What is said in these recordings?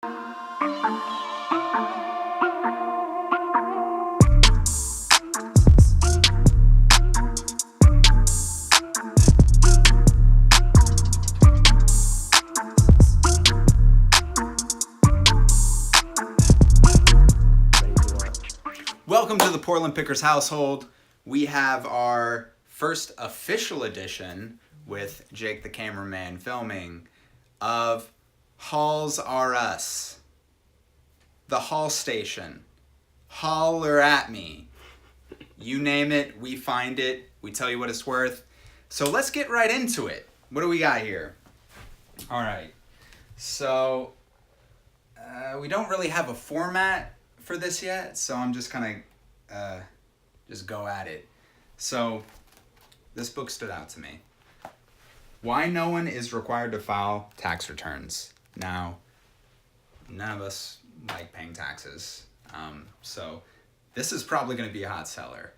Welcome to the Portland Pickers household. We have our first official edition with Jake the cameraman filming of Halls Are Us. The Hall Station. Holler at me. You name it, we find it, we tell you what it's worth. So let's get right into it. What do we got here? Alright, so we don't really have a format for this yet, so I'm just gonna just go at it. So this book stood out to me. Why no one is required to file tax returns. Now, none of us like paying taxes, so this is probably going to be a hot seller.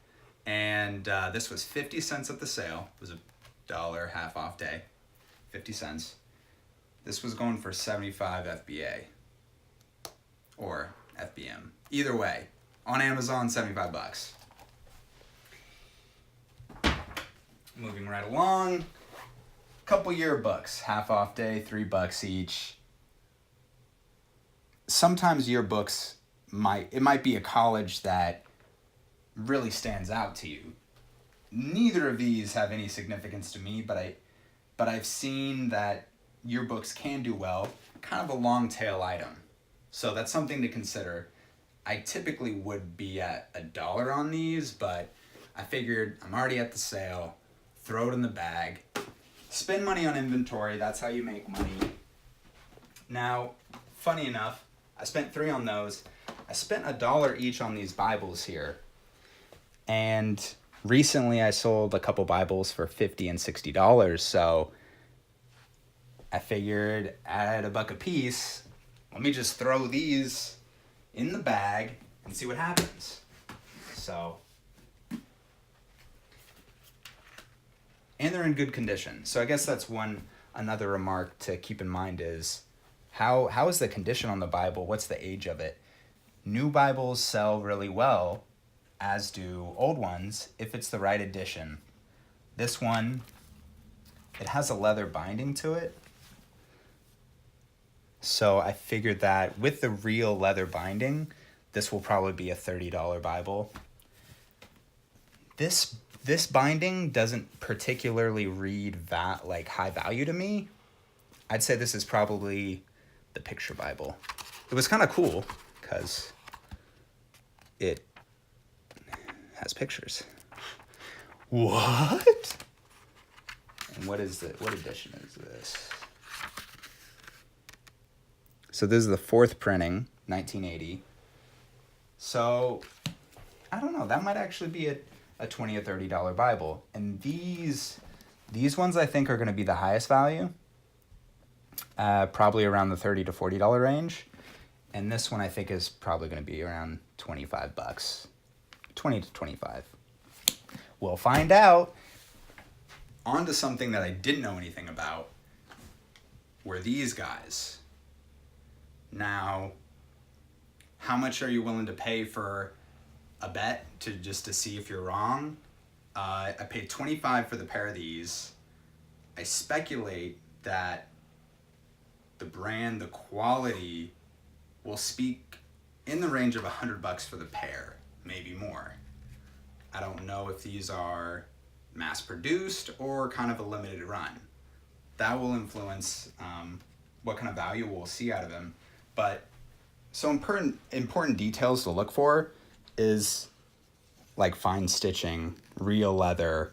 And this was 50 cents at the sale. It was $1 half off day, 50 cents. This was going for 75 FBA or FBM. Either way, on Amazon, 75 bucks. Moving right along, couple yearbooks, half off day, $3 each. Sometimes yearbooks might be a college that really stands out to you. Neither of these have any significance to me, but I've seen that yearbooks can do well, kind of a long tail item. So that's something to consider. I typically would be at $1 on these, but I figured I'm already at the sale, throw it in the bag, spend money on inventory, that's how you make money. Now, funny enough, I spent $3 on those. I spent $1 each on these Bibles here. And recently I sold a couple Bibles for $50 and $60, so I figured at $1 a piece, let me just throw these in the bag and see what happens. So, and they're in good condition. So I guess that's another remark to keep in mind is how is the condition on the Bible? What's the age of it? New Bibles sell really well, as do old ones, if it's the right edition. This one, it has a leather binding to it. So I figured that with the real leather binding, this will probably be a $30 Bible. This binding doesn't particularly read high value to me. I'd say this is probably the picture Bible. It was kind of cool because it has pictures. What? And what edition is this? So this is the 4th printing, 1980. So, I don't know, that might actually be a $20 or $30 Bible. And these ones I think are going to be the highest value, probably around the $30 to $40 range. And this one I think is probably going to be around 25 bucks, 20 to 25. We'll find out. On to something that I didn't know anything about were these guys. Now, how much are you willing to pay for a bet to see if you're wrong? I paid $25 for the pair of these. I speculate that the brand, the quality, will speak in the range of $100 for the pair, maybe more. I don't know if these are mass-produced or kind of a limited run. That will influence what kind of value we'll see out of them. But so important details to look for is like fine stitching, real leather,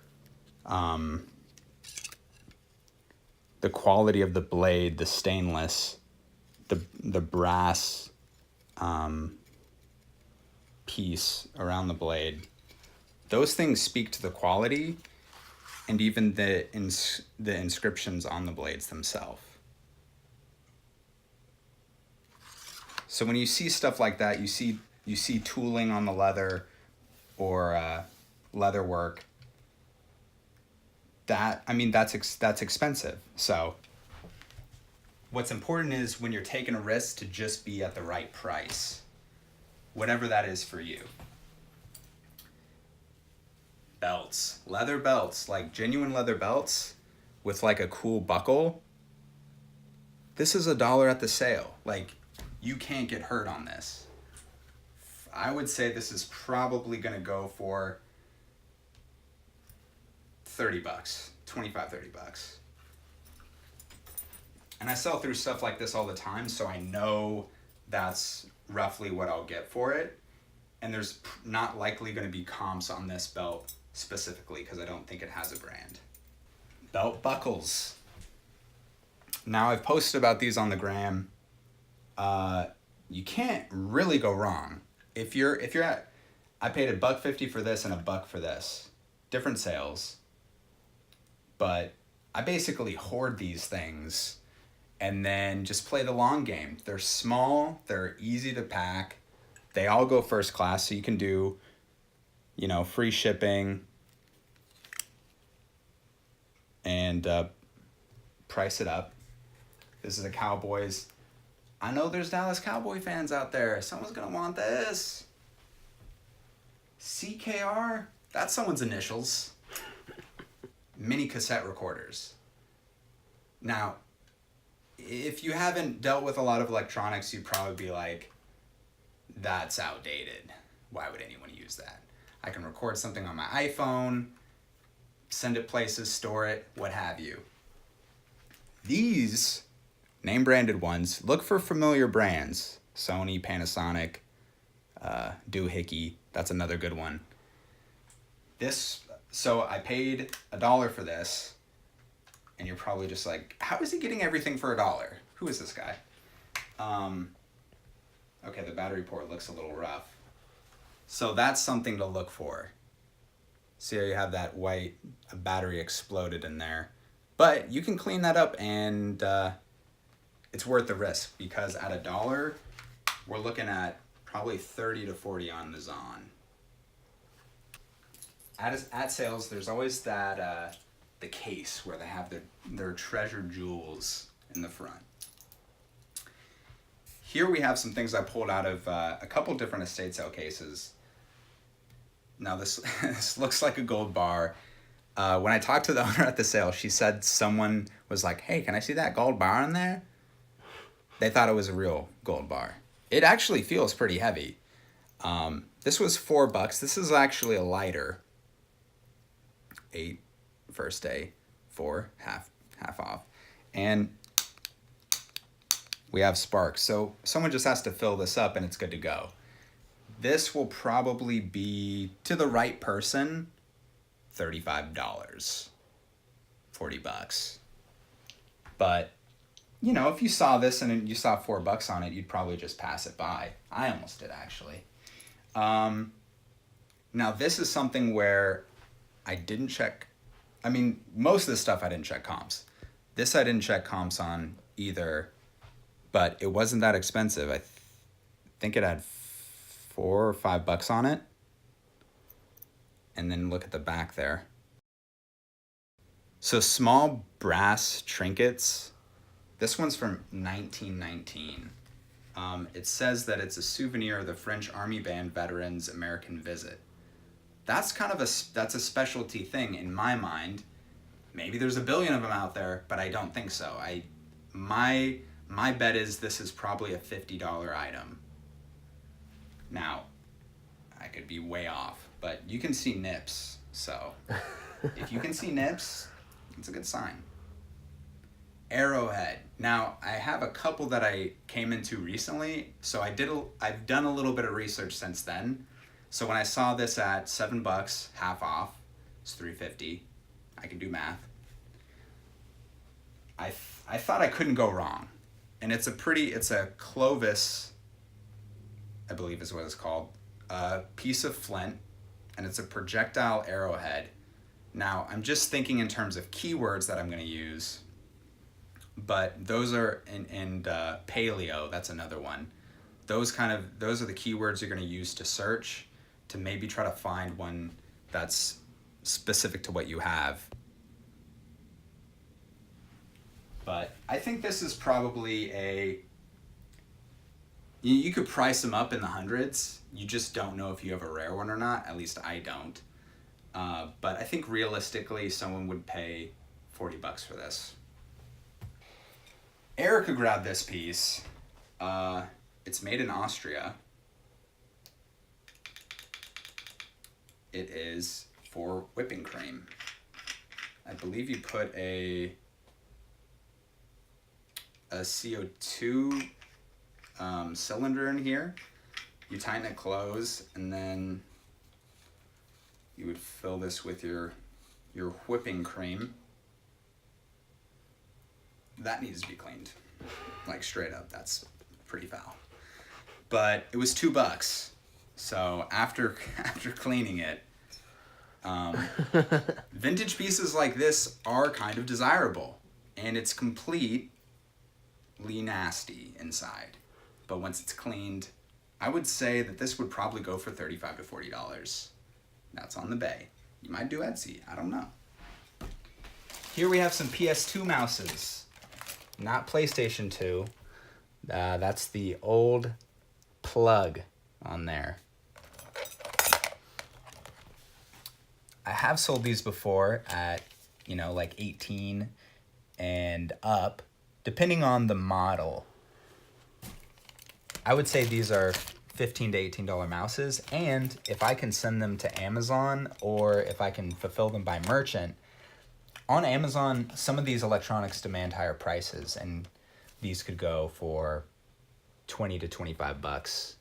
the quality of the blade, the stainless, the brass piece around the blade. Those things speak to the quality and even the inscriptions on the blades themselves. So when you see stuff like that, you see tooling on the leather or leather work. That's expensive. So what's important is when you're taking a risk to just be at the right price, whatever that is for you. Belts, leather belts, like genuine leather belts with like a cool buckle. This is $1 at the sale. Like, you can't get hurt on this. I would say this is probably gonna go for $30, $25, $30. And I sell through stuff like this all the time, so I know that's roughly what I'll get for it. And there's not likely going to be comps on this belt specifically because I don't think it has a brand. Belt buckles. Now, I've posted about these on the gram. You can't really go wrong. If you're at, I paid $1.50 for this and $1 for this. Different sales. But I basically hoard these things and then just play the long game. They're small, they're easy to pack. They all go first class, so you can do, free shipping and price it up. This is a Cowboys. I know there's Dallas Cowboy fans out there. Someone's gonna want this. CKR, that's someone's initials. Mini cassette recorders. Now, if you haven't dealt with a lot of electronics, you'd probably be like, that's outdated. Why would anyone use that? I can record something on my iPhone, send it places, store it, what have you. These name branded ones, look for familiar brands. Sony, Panasonic, Doohickey, that's another good one. So I paid $1 for this. And you're probably just like, how is he getting everything for $1? Who is this guy? Okay, the battery port looks a little rough. So that's something to look for. See how you have that white battery exploded in there. But you can clean that up and it's worth the risk because at $1, we're looking at probably 30 to 40 on the Zon. At sales, there's always that... the case where they have their treasured jewels in the front. Here we have some things I pulled out of a couple different estate sale cases. Now this looks like a gold bar. When I talked to the owner at the sale, she said someone was like, hey, can I see that gold bar in there? They thought it was a real gold bar. It actually feels pretty heavy. This was $4. This is actually a lighter. 8 first day, 4 half off, and we have sparks, so someone just has to fill this up and it's good to go. This will probably be, to the right person, $35, $40. But if you saw this and you saw $4 on it, you'd probably just pass it by. I almost did, actually. Now this is something where I didn't check. I mean, most of the stuff I didn't check comps. This I didn't check comps on either, but it wasn't that expensive. I think it had $4 or $5 on it. And then look at the back there. So small brass trinkets. This one's from 1919. It says that it's a souvenir of the French Army Band veterans' American visit. That's kind of that's a specialty thing in my mind. Maybe there's a billion of them out there, but I don't think so. My bet is this is probably a $50 item. Now, I could be way off, but you can see nips. So if you can see nips, it's a good sign. Arrowhead. Now, I have a couple that I came into recently, so I've done a little bit of research since then. So when I saw this at $7, half off, it's $3.50. I can do math. I thought I couldn't go wrong. And it's a Clovis, I believe is what it's called, a piece of flint, and it's a projectile arrowhead. Now, I'm just thinking in terms of keywords that I'm going to use, but those are in paleo, that's another one. Those are the keywords you're going to use to search, to maybe try to find one that's specific to what you have. But I think this is probably you could price them up in the hundreds. You just don't know if you have a rare one or not. At least I don't. But I think realistically, someone would pay $40 for this. Erica grabbed this piece. It's made in Austria. It is for whipping cream. I believe you put a CO2 cylinder in here. You tighten it close, and then you would fill this with your whipping cream. That needs to be cleaned, like straight up. That's pretty foul. But it was $2. So after cleaning it, vintage pieces like this are kind of desirable, and it's completely nasty inside. But once it's cleaned, I would say that this would probably go for $35 to $40. That's on the Bay. You might do Etsy. I don't know. Here we have some PS2 mouses. Not PlayStation 2. That's the old plug on there. I have sold these before at, like 18 and up, depending on the model. I would say these are $15 to $18 mouses, and if I can send them to Amazon or if I can fulfill them by merchant, on Amazon, some of these electronics demand higher prices, and these could go for $20 to $25,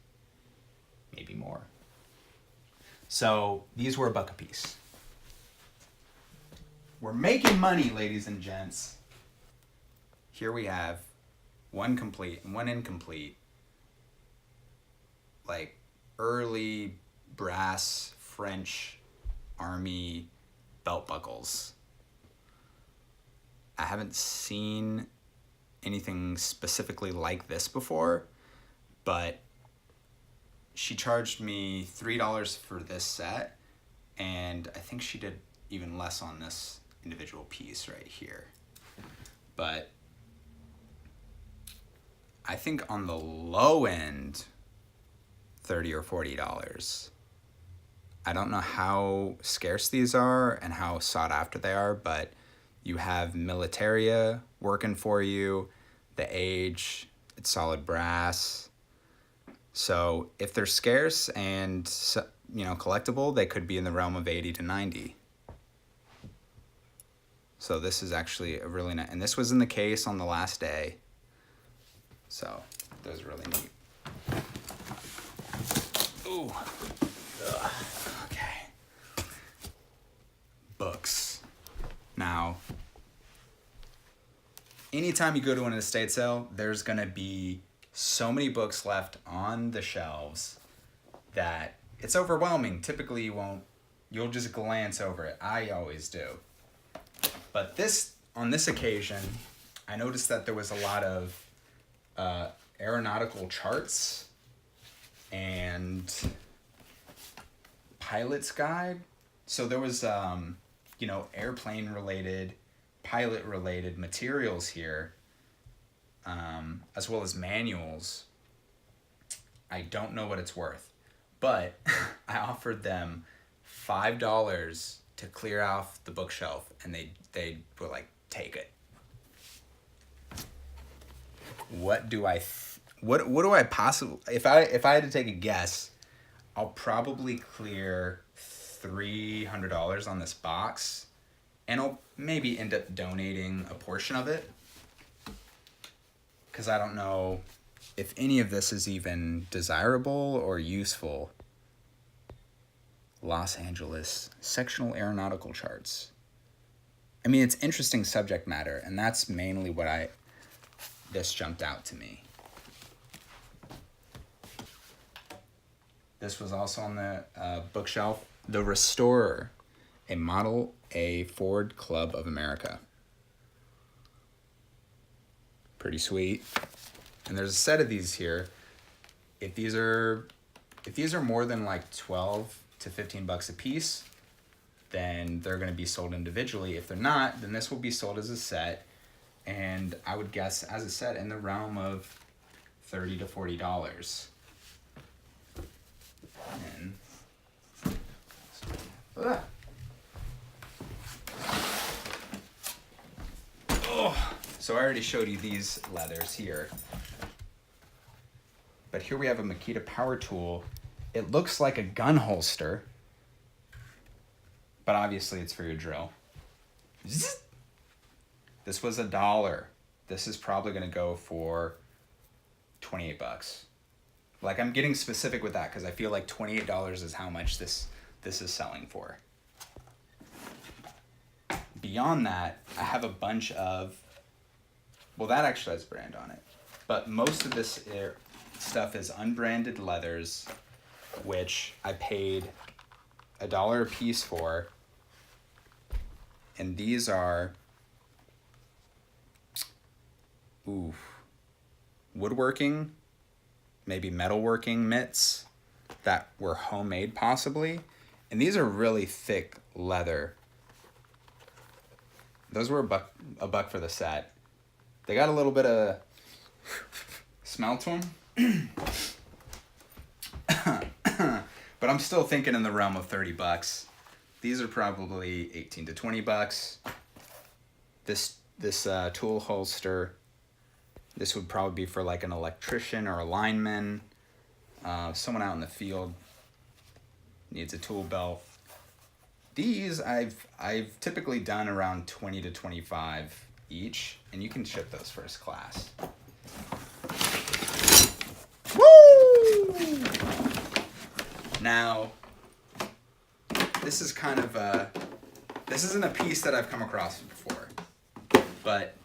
maybe more. So these were $1 a piece. We're making money, ladies and gents. Here we have one complete and one incomplete, like early brass French army belt buckles. I haven't seen anything specifically like this before, but she charged me $3 for this set, and I think she did even less on this individual piece right here. But I think on the low end, $30 or $40. I don't know how scarce these are and how sought after they are, but you have Militaria working for you, the age, it's solid brass. So if they're scarce and collectible, they could be in the realm of 80 to 90. So this is actually a really nice, and this was in the case on the last day. So that was really neat. Ooh. Ugh. Okay. Books. Now, anytime you go to an estate sale, there's going to be so many books left on the shelves that it's overwhelming. Typically you'll just glance over it. I always do. But on this occasion, I noticed that there was a lot of aeronautical charts and pilot's guide. So there was airplane related, pilot related materials here, as well as manuals. I don't know what it's worth, but I offered them $5 to clear off the bookshelf, and they were like, take it. What do I possibly, if I had to take a guess, I'll probably clear $300 on this box, and I'll maybe end up donating a portion of it, because I don't know if any of this is even desirable or useful. Los Angeles sectional aeronautical charts. I mean, it's interesting subject matter, and that's mainly what this jumped out to me. This was also on the bookshelf. The Restorer, a Model A Ford Club of America. Pretty sweet. And there's a set of these here. If these are more than like 12 to $15 a piece, then they're going to be sold individually. If they're not, then this will be sold as a set. And I would guess, as I said, in the realm of $30 to $40. And so I already showed you these leathers here. But here we have a Makita power tool. It looks like a gun holster, but obviously it's for your drill. Zzz. This was $1. This is probably gonna go for 28 bucks. Like, I'm getting specific with that because I feel like $28 is how much this is selling for. Beyond that, I have a bunch of, well, that actually has a brand on it, but most of this stuff is unbranded leathers, which I paid $1 a piece for. And these are, woodworking, maybe metalworking mitts that were homemade possibly. And these are really thick leather. Those were a buck for the set. They got a little bit of smell to them. But I'm still thinking in the realm of 30 bucks. These are probably 18 to 20 bucks. This tool holster, this would probably be for like an electrician or a lineman, someone out in the field needs a tool belt. These I've typically done around 20 to 25 each, and you can ship those first class. Woo! Now, this is kind of this isn't a piece that I've come across before, but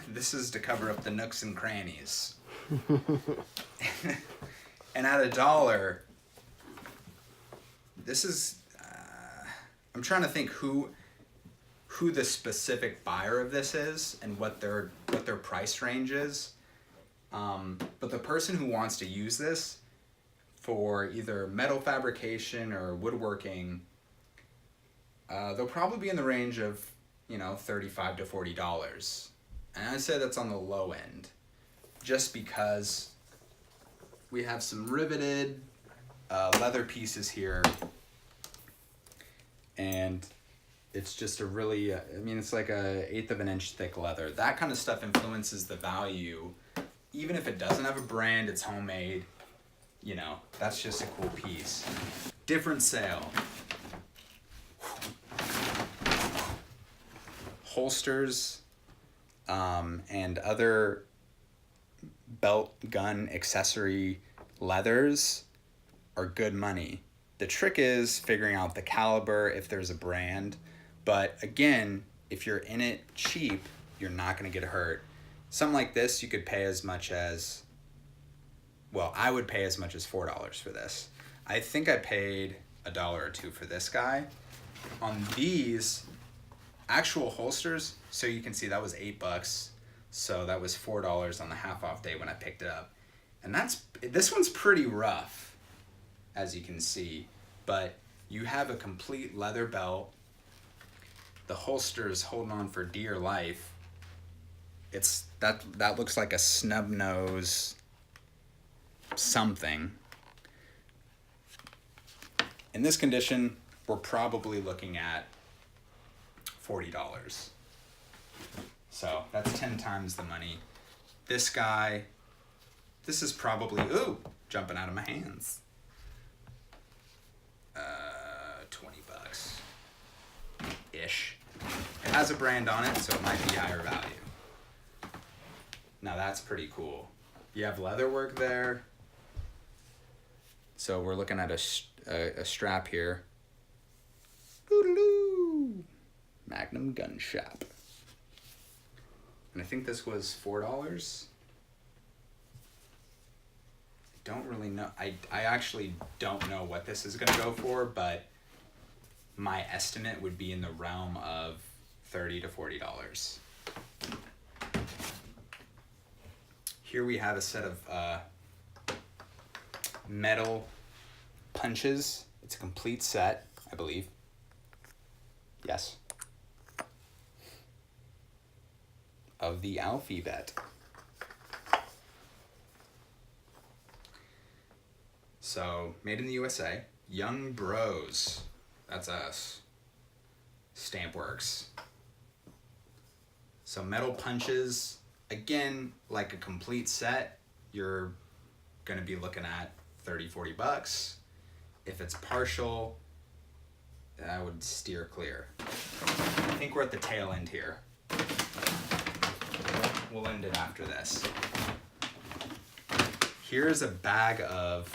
this is to cover up the nooks and crannies. And at $1, this is, I'm trying to think who the specific buyer of this is and what their price range is. But the person who wants to use this for either metal fabrication or woodworking, they'll probably be in the range of, $35 to $40. And I'd say that's on the low end, just because we have some riveted leather pieces here, and it's just a really, it's like a 1/8 of an inch thick leather. That kind of stuff influences the value. Even if it doesn't have a brand, it's homemade, that's just a cool piece. Different sale. Holsters and other belt, gun, accessory leathers are good money. The trick is figuring out the caliber, if there's a brand. But again, if you're in it cheap, you're not going to get hurt. Something like this, you could pay as much as, I would pay as much as $4 for this. I think I paid $1 or $2 for this guy. On these actual holsters, so you can see that was $8. So that was $4 on the half off day when I picked it up. And this one's pretty rough, as you can see, but you have a complete leather belt. The holster is holding on for dear life. That looks like a snub nose something. In this condition, we're probably looking at $40. So that's 10 times the money. This guy, this is probably, jumping out of my hands. 20 bucks ish. It has a brand on it, so it might be higher value. Now that's pretty cool. You have leather work there. So we're looking at a strap here. Doo-doo-doo. Magnum Gun Shop. And I think this was $4. Don't really know. I actually don't know what this is going to go for, but my estimate would be in the realm of $30 to $40. Here we have a set of metal punches. It's a complete set, I believe. Yes. of the Alphabet. So, made in the USA. Young Bros. That's us. Stampworks. So metal punches, again, like a complete set, you're gonna be looking at $30-40. If it's partial, I would steer clear. I think we're at the tail end here. We'll end it after this. Here's a bag of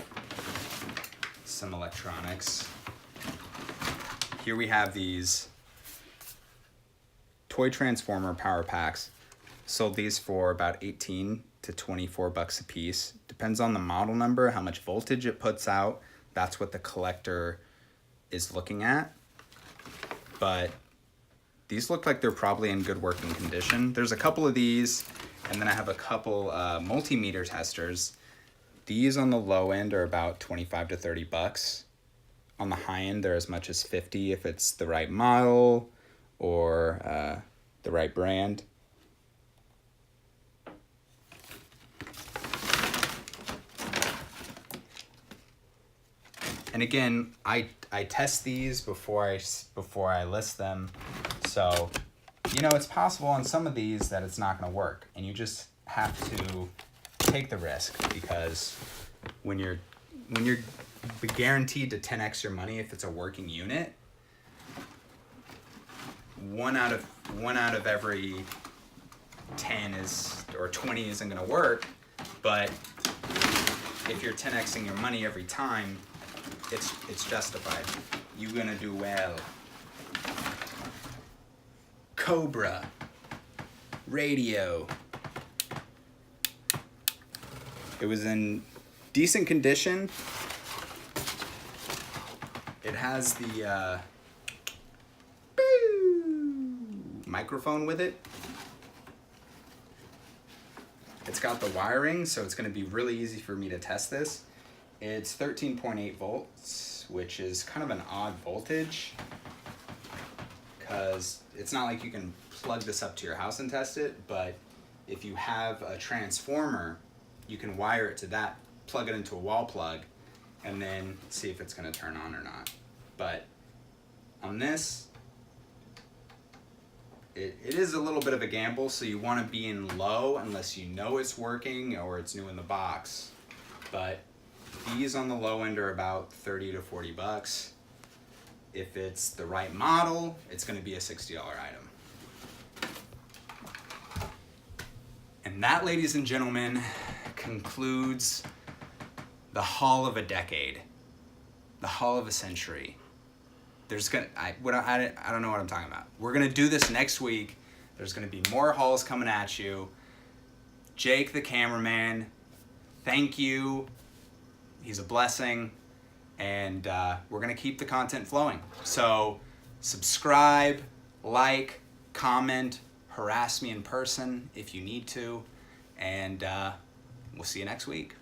some electronics. Here we have these toy transformer power packs. Sold these for about $18 to $24 a piece. Depends on the model number, how much voltage it puts out. That's what the collector is looking at. But these look like they're probably in good working condition. There's a couple of these, and then I have a couple multimeter testers. These on the low end are about $25 to $30. On the high end, they're as much as $50 if it's the right model or the right brand. And again, I test these before I list them. So, you know, it's possible on some of these that it's not going to work, and you just have to take the risk, because when you're guaranteed to 10x your money if it's a working unit, one out of every 10 or 20 isn't going to work. But if you're 10xing your money every time, it's justified. You're going to do well. Cobra radio. It was in decent condition. It has the microphone with it. It's got the wiring, so it's going to be really easy for me to test this. It's 13.8 volts, which is kind of an odd voltage, because it's not like you can plug this up to your house and test it, but if you have a transformer, you can wire it to that, plug it into a wall plug, and then see if it's going to turn on or not. But on this, it is a little bit of a gamble, so you want to be in low unless you know it's working or it's new in the box. But these on the low end are about $30 to $40. If it's the right model, it's going to be a $60 item. And that, ladies and gentlemen, concludes the haul of a decade, the haul of a century. I don't know what I'm talking about. We're gonna do this next week. There's gonna be more hauls coming at you. Jake, the cameraman, thank you. He's a blessing, and we're gonna keep the content flowing. So subscribe, like, comment, harass me in person if you need to, and we'll see you next week.